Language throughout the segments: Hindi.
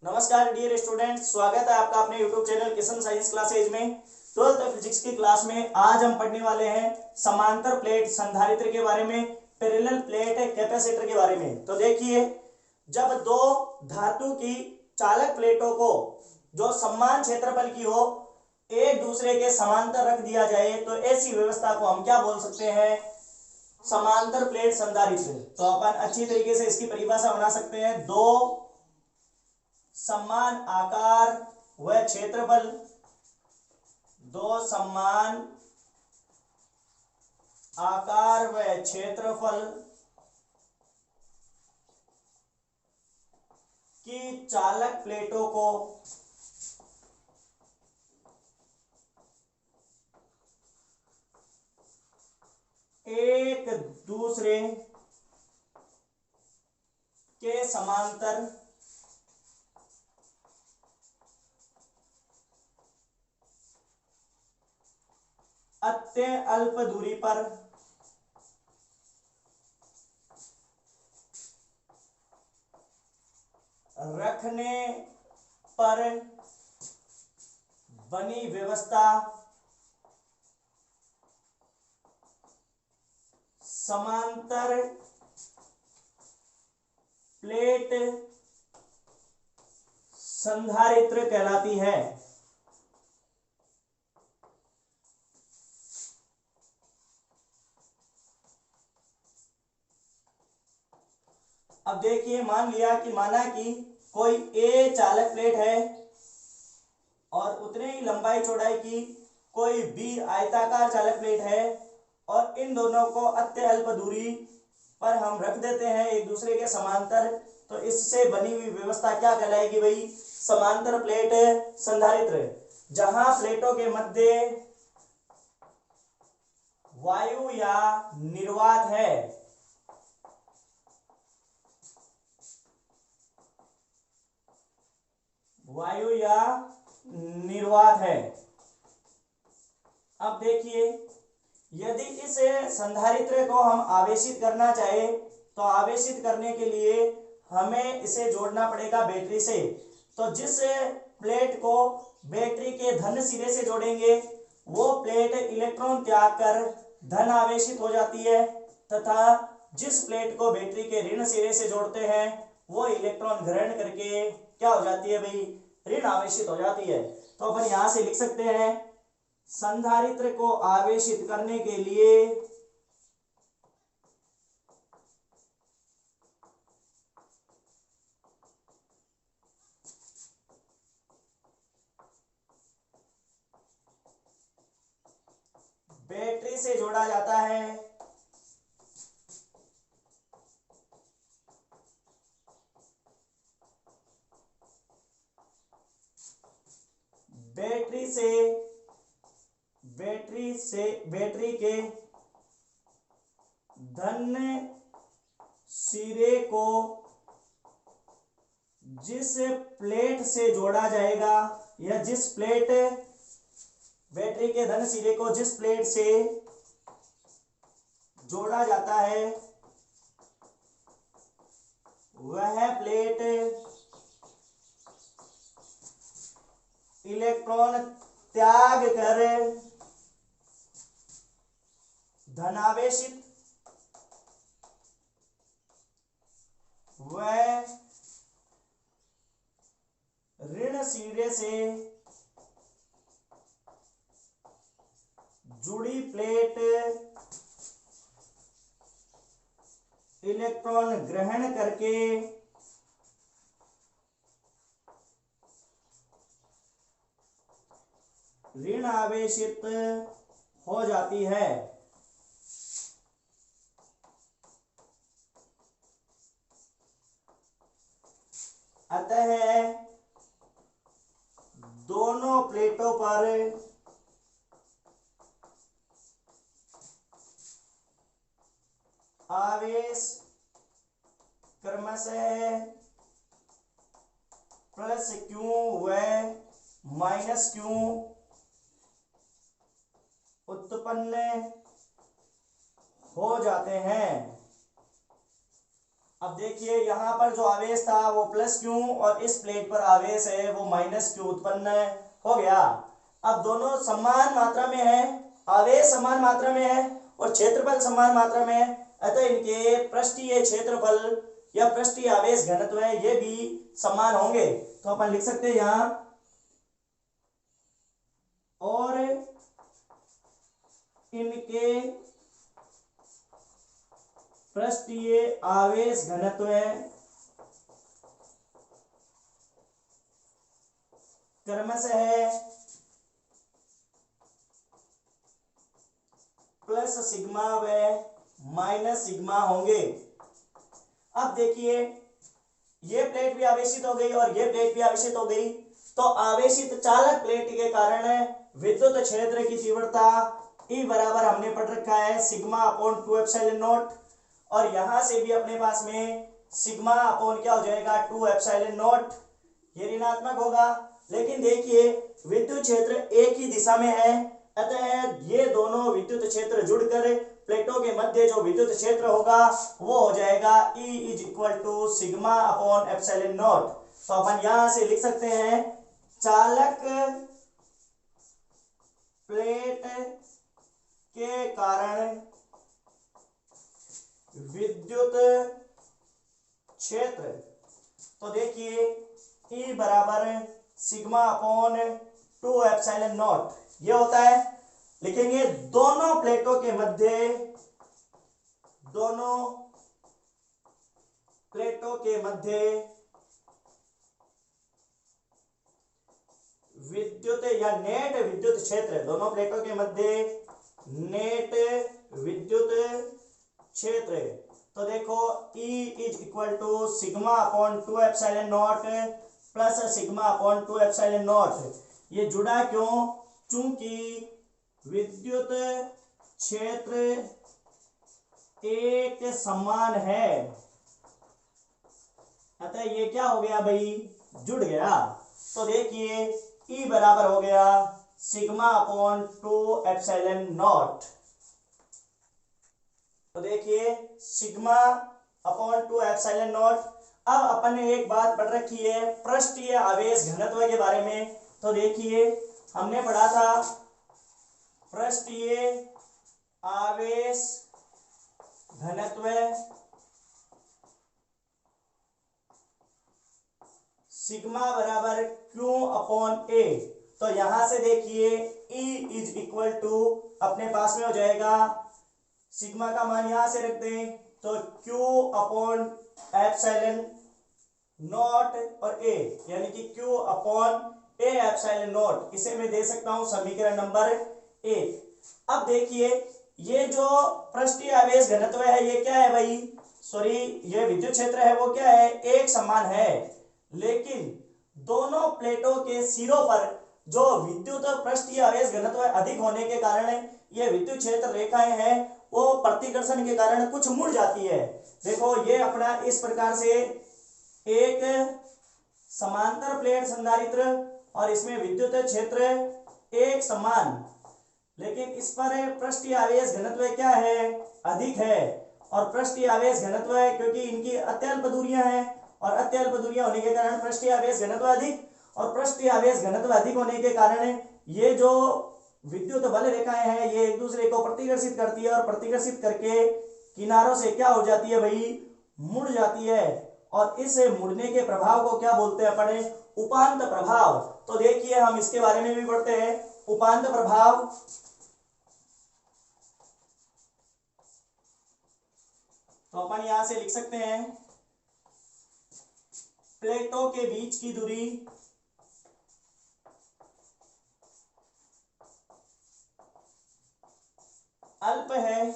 नमस्कार डियर स्टूडेंट, स्वागत है आपका अपने YouTube channel Kishan science classes में। 12th फिजिक्स की क्लास में आज हम पढ़ने वाले हैं समांतर प्लेट संधारित्र के बारे में, पैरेलल प्लेट कैपेसिटर के बारे में। तो देखिए, जब दो धातु की चालक प्लेटों को जो समान क्षेत्रफल की हो एक दूसरे के समांतर रख दिया जाए तो ऐसी व्यवस्था को हम क्या बोल सकते हैं? समांतर प्लेट संधारित्र। तो अपन अच्छी तरीके से इसकी परिभाषा बना सकते हैं। दो समान आकार व क्षेत्रफल, दो समान आकार व क्षेत्रफल की चालक प्लेटों को एक दूसरे के समांतर अत्यल्प दूरी पर रखने पर बनी व्यवस्था समांतर प्लेट संधारित्र कहलाती है। अब देखिए, माना कि कोई ए चालक प्लेट है और उतने ही लंबाई चौड़ाई की कोई बी आयताकार चालक प्लेट है और इन दोनों को अत्यल्प दूरी पर हम रख देते हैं एक दूसरे के समांतर। तो इससे बनी हुई व्यवस्था क्या कहलाएगी भाई? समांतर प्लेट संधारित्र। जहां प्लेटों के मध्य वायु या निर्वात है, वायु या निर्वात है। अब देखिए, यदि इस संधारित्र को हम आवेशित करना चाहे तो आवेशित करने के लिए हमें इसे जोड़ना पड़ेगा बैटरी से। तो जिस प्लेट को बैटरी के धन सिरे से जोड़ेंगे वो प्लेट इलेक्ट्रॉन त्याग कर धन आवेशित हो जाती है, तथा जिस प्लेट को बैटरी के ऋण सिरे से जोड़ते हैं वो इलेक्ट्रॉन ग्रहण करके क्या हो जाती है भाई? ऋण आवेशित हो जाती है। तो अपन यहां से लिख सकते हैं, संधारित्र को आवेशित करने के लिए बैटरी से जोड़ा जाता है। बैटरी के धन सिरे को जिस प्लेट से जोड़ा जाएगा या जिस प्लेट बैटरी के धन सिरे को जिस प्लेट से जोड़ा जाता है वह प्लेट इलेक्ट्रॉन त्याग कर धनावेशित व ऋण सिरे से जुड़ी प्लेट इलेक्ट्रॉन ग्रहण करके ऋण आवेशित हो जाती है। अतः दोनों प्लेटों पर आवेश क्रमशः प्लस क्यू व माइनस क्यू उत्पन्न हो जाते हैं। अब देखिए यहाँ पर जो आवेश था वो प्लस क्यू और इस प्लेट पर आवेश है वो माइनस क्यू उत्पन्न हो गया। अब दोनों समान मात्रा में है, आवेश समान मात्रा में है और क्षेत्रफल समान मात्रा में है, अतः इनके पृष्ठीय क्षेत्रफल या पृष्ठीय आवेश घनत्व है ये भी समान होंगे। तो अपन लिख सकते हैं यहाँ और इनके पृष्ठीय आवेश घनत्व क्रमशः है प्लस सिग्मा व माइनस सिग्मा होंगे। अब देखिए ये प्लेट भी आवेशित हो गई और ये प्लेट भी आवेशित हो गई, तो आवेशित चालक प्लेट के कारण विद्युत क्षेत्र की तीव्रता E बराबर हमने पढ़ रखा है सिग्मा अपॉन 2 एप्सिलॉन नॉट, और यहां से भी अपने पास में सिग्मा अपॉन क्या हो जाएगा 2 एप्सिलॉन नॉट, ये ऋणात्मक होगा। लेकिन देखिए विद्युत क्षेत्र एक ही दिशा में है, अतः ये दोनों विद्युत क्षेत्र जुड़कर प्लेटों के मध्य जो विद्युत क्षेत्र होगा वो हो जाएगा E is equal to sigma upon epsilon naught. तो अपन यहां से लिख सकते हैं चालक प्लेट के कारण विद्युत क्षेत्र, तो देखिए E बराबर सिग्मा अपॉन 2 एप्सिलॉन नॉट ये होता है। लिखेंगे दोनों प्लेटों के मध्य, दोनों प्लेटों के मध्य विद्युत या नेट विद्युत क्षेत्र, दोनों प्लेटों के मध्य नेट विद्युत क्षेत्र, तो देखो E is equal to sigma upon 2 epsilon naught plus sigma upon 2 epsilon naught. ये जुड़ा क्यों? चूंकि विद्युत क्षेत्र एक समान है, अतः ये क्या हो गया भाई, जुड़ गया। तो देखिए E बराबर हो गया सिग्मा अपॉन 2 एप्सिलॉन नॉट। तो देखिए सिग्मा अपॉन 2 एप्सिलॉन नॉट। अब अपन ने एक बात पढ़ रखी है पृष्ठीय आवेश घनत्व के बारे में, तो देखिए हमने पढ़ा था पृष्ठीय आवेश घनत्व सिग्मा बराबर क्यू अपॉन ए। तो यहां से देखिए E इज इक्वल टू अपने पास में हो जाएगा सिग्मा का मान यहां से रख दें तो Q अपॉन एप्सिलॉन नॉट और A, यानी कि Q upon A epsilon not, इसे मैं दे सकता हूं समीकरण नंबर 1। अब देखिए ये जो पृष्ठीय आवेश घनत्व है ये क्या है भाई, सॉरी ये विद्युत क्षेत्र है वो क्या है, एक समान है, लेकिन दोनों प्लेटों के सिरों पर जो विद्युत पृष्ठीय आवेश घनत्व अधिक होने के कारण ये विद्युत क्षेत्र रेखाएं हैं वो प्रतिकर्षण के कारण कुछ मुड़ जाती है। देखो ये अपना इस प्रकार से एक समांतर प्लेट संधारित्र और इसमें विद्युत क्षेत्र एक समान, लेकिन इस पर पृष्ठीय आवेश घनत्व क्या है, अधिक है। और पृष्ठीय आवेश घनत्व है क्योंकि इनकी अत्यल्प दूरियां हैं और अत्यल्प दूरियां होने के कारण पृष्ठीय आवेश घनत्व अधिक, और पृष्ठीय आवेश घनत्व अधिक होने के कारण ये जो विद्युत बल रेखाएं हैं ये एक दूसरे को प्रतिकर्षित करती है और प्रतिकर्षित करके किनारों से क्या हो जाती है भाई, मुड़ जाती है, और इस मुड़ने के प्रभाव को क्या बोलते हैं अपने, उपांत प्रभाव। तो देखिए हम इसके बारे में भी पढ़ते हैं उपांत प्रभाव। तो अपन यहां से लिख सकते हैं प्लेटों के बीच की दूरी अल्प है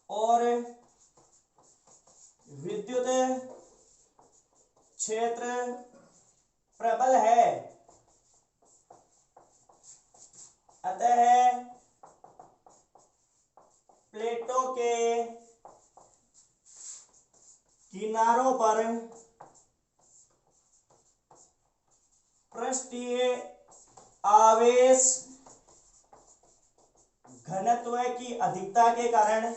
और विद्युत क्षेत्र प्रबल है, अतः प्लेटों के किनारों पर पृष्ठीय आवेश घनत्व की अधिकता के कारण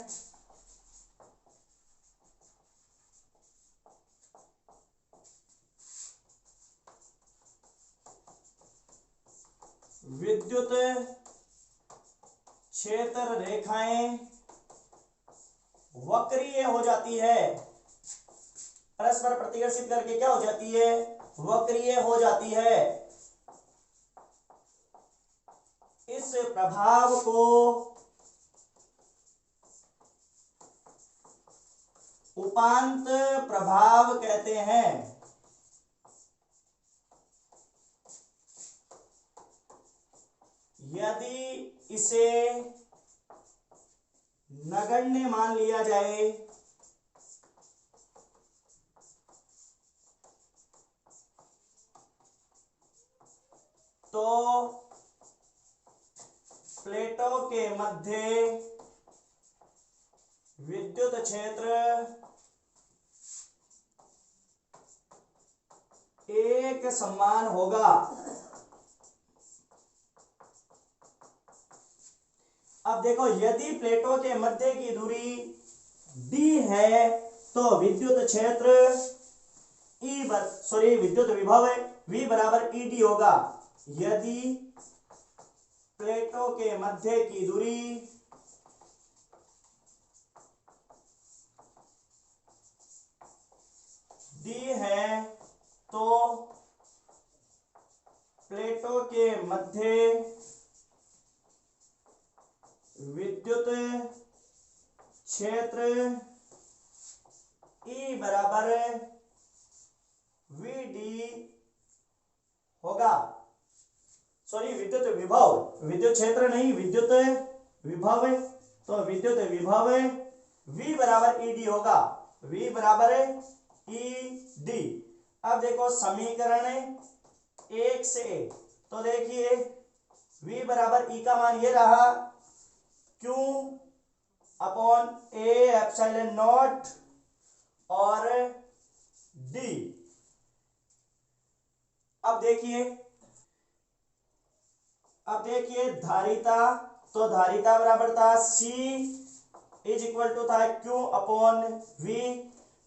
विद्युत क्षेत्र रेखाएं वक्रीय हो जाती है, परस्पर प्रतिकर्षित करके क्या हो जाती है, वक्रीय हो जाती है। इस प्रभाव को उपांत प्रभाव कहते हैं। यदि इसे नगण्य मान लिया जाए तो प्लेटों के मध्य विद्युत क्षेत्र एक समान होगा। अब देखो, यदि प्लेटों के मध्य की दूरी d है तो विद्युत क्षेत्र विद्युत विभव V बराबर ED होगा। यदि प्लेटों के मध्य की दूरी d है तो प्लेटों के मध्य विद्युत क्षेत्र E बराबर VD होगा। विद्युत विभव, विद्युत क्षेत्र नहीं, विद्युत विभव। तो विद्युत विभव V बराबर ED होगा, V बराबर ED। अब देखो समीकरण 1 से, तो देखिए V बराबर E का मान ये रहा, Q upon A epsilon naught और D। अब देखिए धारिता, तो धारिता बराबर था C इज इक्वल टू था Q अपॉन V।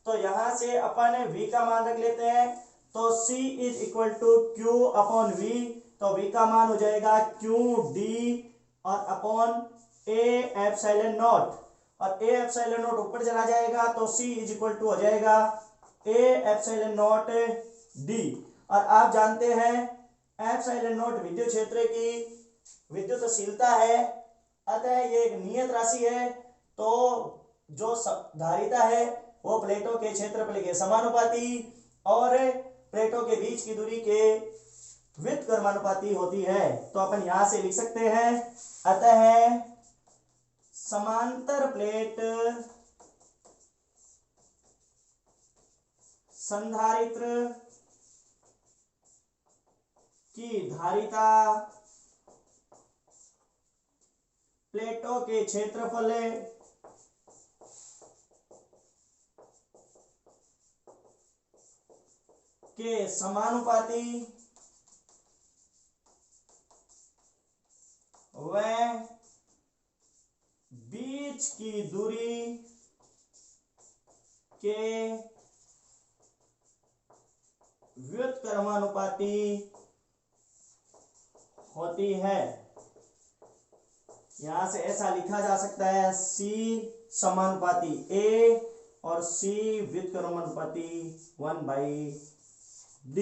तो यहां से अपन V का मान रख लेते हैं, तो C is equal to Q upon V। तो V का मान हो जाएगा QD और अपॉन A एप्सिलॉन नॉट, और A एप्सिलॉन नॉट ऊपर चला जाएगा तो C इज इक्वल टू हो जाएगा A एप्सिलॉन नॉट D। और आप जानते हैं एप्सिलॉन नॉट विद्युत क्षेत्र की विद्युतशीलता है, अतः ये एक नियत राशि है। तो जो धारिता है वो प्लेटों के क्षेत्रफल के समानुपाती और प्लेटों के बीच की दूरी के व्युत्क्रमानुपाती होती है। तो अपन यहां से लिख सकते हैं, अतः समांतर प्लेट संधारित्र की धारिता प्लेटों के क्षेत्रफल के समानुपाती व बीच की दूरी के व्युत्क्रमानुपाती होती है। यहां से ऐसा लिखा जा सकता है, C समानुपाती A और C व्युत्क्रमानुपाती 1/D।